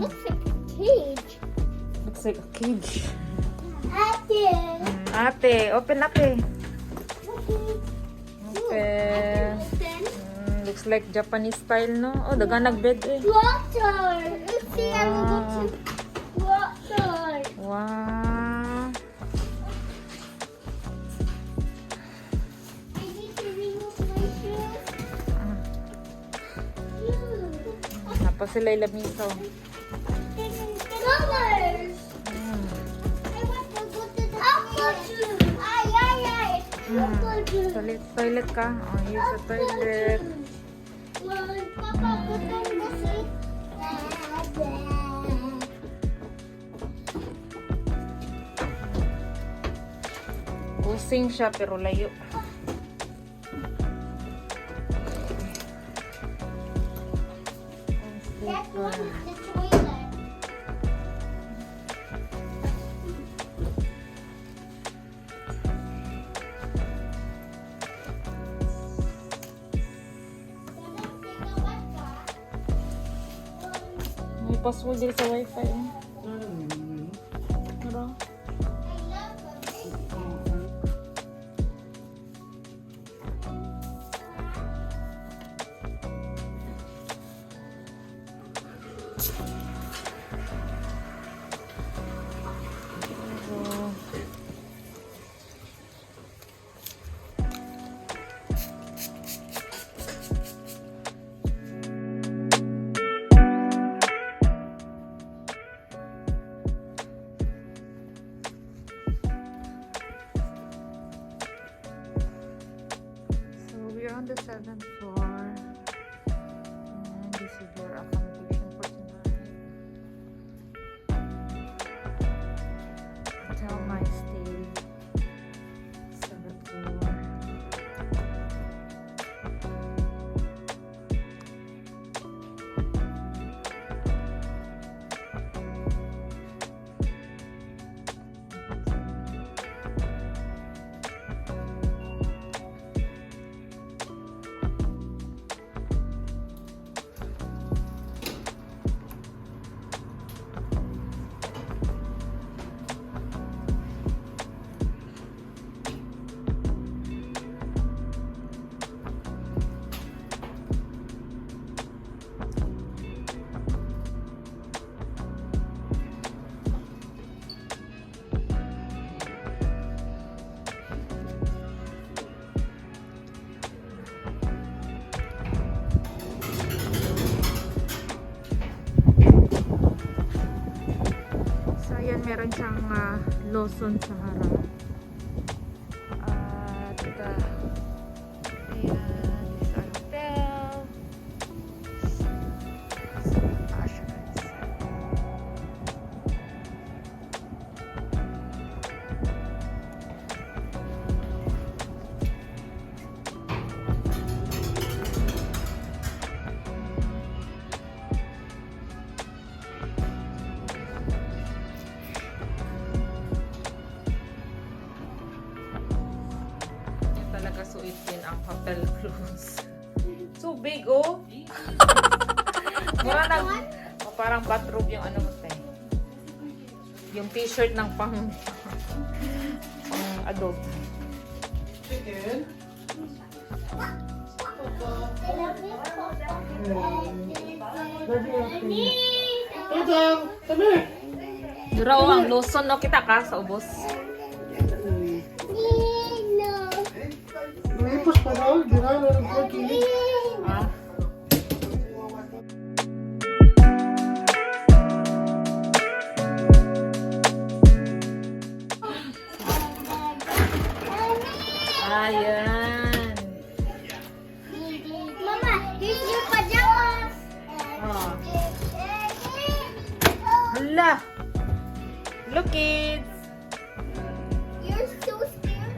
looks like a cage. Looks like a cage. Ate. Ate, open ate. Okay. Open. Looks like Japanese style, no? Oh, daga nagbed eh. Water. Let's see. I'm going to water. Wow. I need to remove my shoes. Tapos sila ilamiso. Colors. I want to go to the aquarium. Ay, ay, ay. Toilet ka? Oh, here's the toilet. Papa, put on the seat. Using siya pero layo. That one is the toilet. May password din sa wifi. Pero, we're on the 7th floor, and this is your accommodation for tonight. Hotel My Stay, 7th floor. Meron siyang Lawson sa harap. At ayan, this is our hotel. Suitin ang hotel clothes. So big, oh. Mura nag, parang bathrobe yung ano mo tayo. Yung t-shirt ng pang adobe. Chicken. Dura o ang Lawson, no? Kita ka sa ubos. Ipos pa daw, di na lang po kili. Ah. Ayan. Mama, here's your pajamas. Oh. Hala. Look, kids. You're so scared.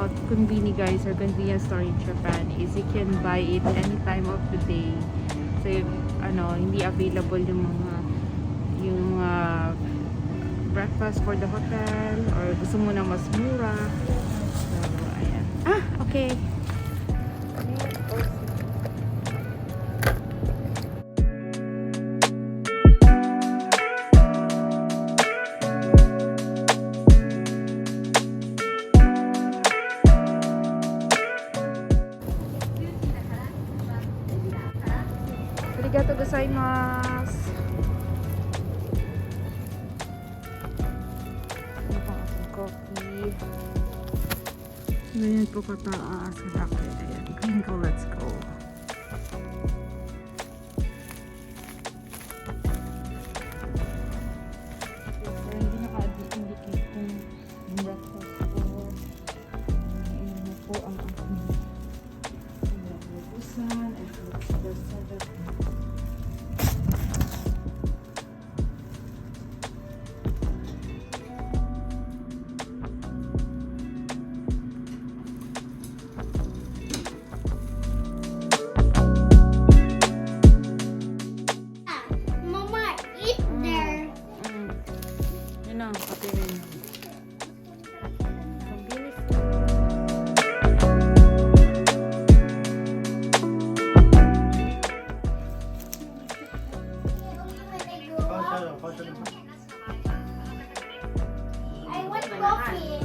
about konbini guys, or convenience store in Japan is you can buy it any time of the day. So hindi available yung breakfast for the hotel, or gusto mo na mas mura. So ayan. Okay. Arigatou gozaimasu. Ano pang aking coffee? Ganyan po kataas. Ayan, green go, let's go. So, hindi naka-indicate kung breakfast po. Ayun na po ang aking busan. And let's go sa Mama, eat there. Yun na, kape rin. I want coffee.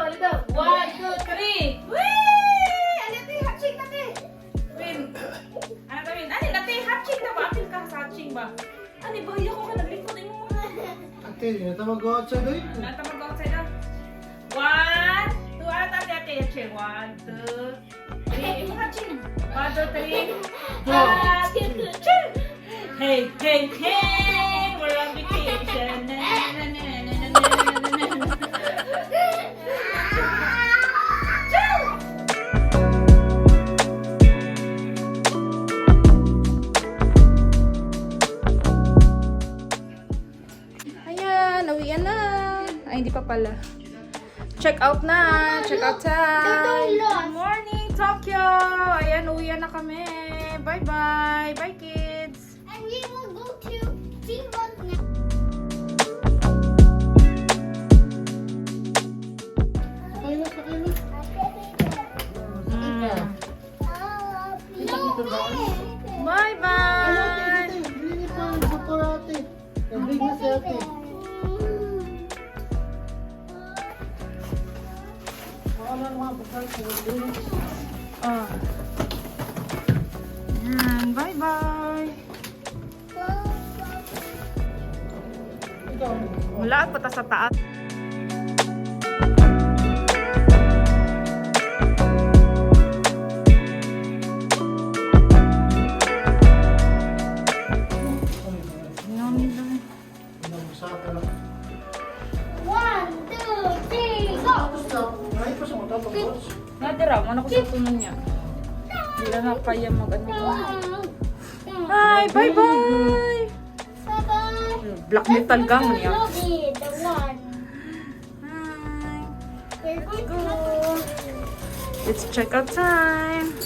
Alito. 1, 2, 3. Wee! Alito yung hatching natin. Win. Ano ba yun? Ano natin? Hatching na ba? Apil ka sa hatching ba? Ano ba? Yung ka naglikod mo. Ate, natawag ko outside doon. Natamag ako sa'yo. 1, 2, ano tayo natin? Hatching. 1, 2, 3. Ito hatching. 1, 2, 3. Go! Hatching! Hey! We're on vacation. Ayan, nawian na. Ay, hindi pa pala. Check out na. Check out time. Good morning, Tokyo. Ayan, uwian na kami. Bye-bye. Bye, kids. And we will go to Steamboat now. Sakay na. Bye-bye. Hindi pa ang motor ate. Nabig na si ate. Wala na mga bakal sa window. Ayan, bye-bye. Wala at pata sa taas. One, two, three, go! Nadira, ano ko sa tunon niya? Hindi lang ako kaya mag-ano. Hi, bye-bye! Bye-bye. Black metal gang niya. Lobby, the one. Hi. We're going to Go. lobby. It's checkout time.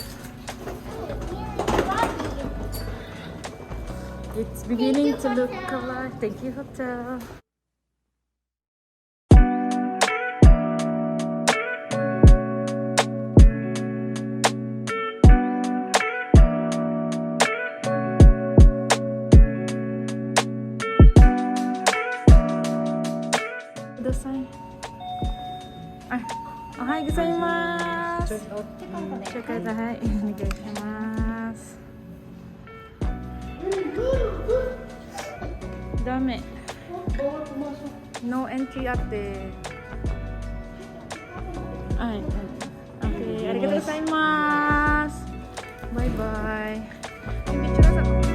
It's beginning to look alike. Thank you, hotel. ださい。あ、おはようございます。Check out. Check out,はい、お願いします。ダメ。Bawal pumasok. No entry ate. Ay, okay. Arigatou gozaimasu. Bye bye. May picture sa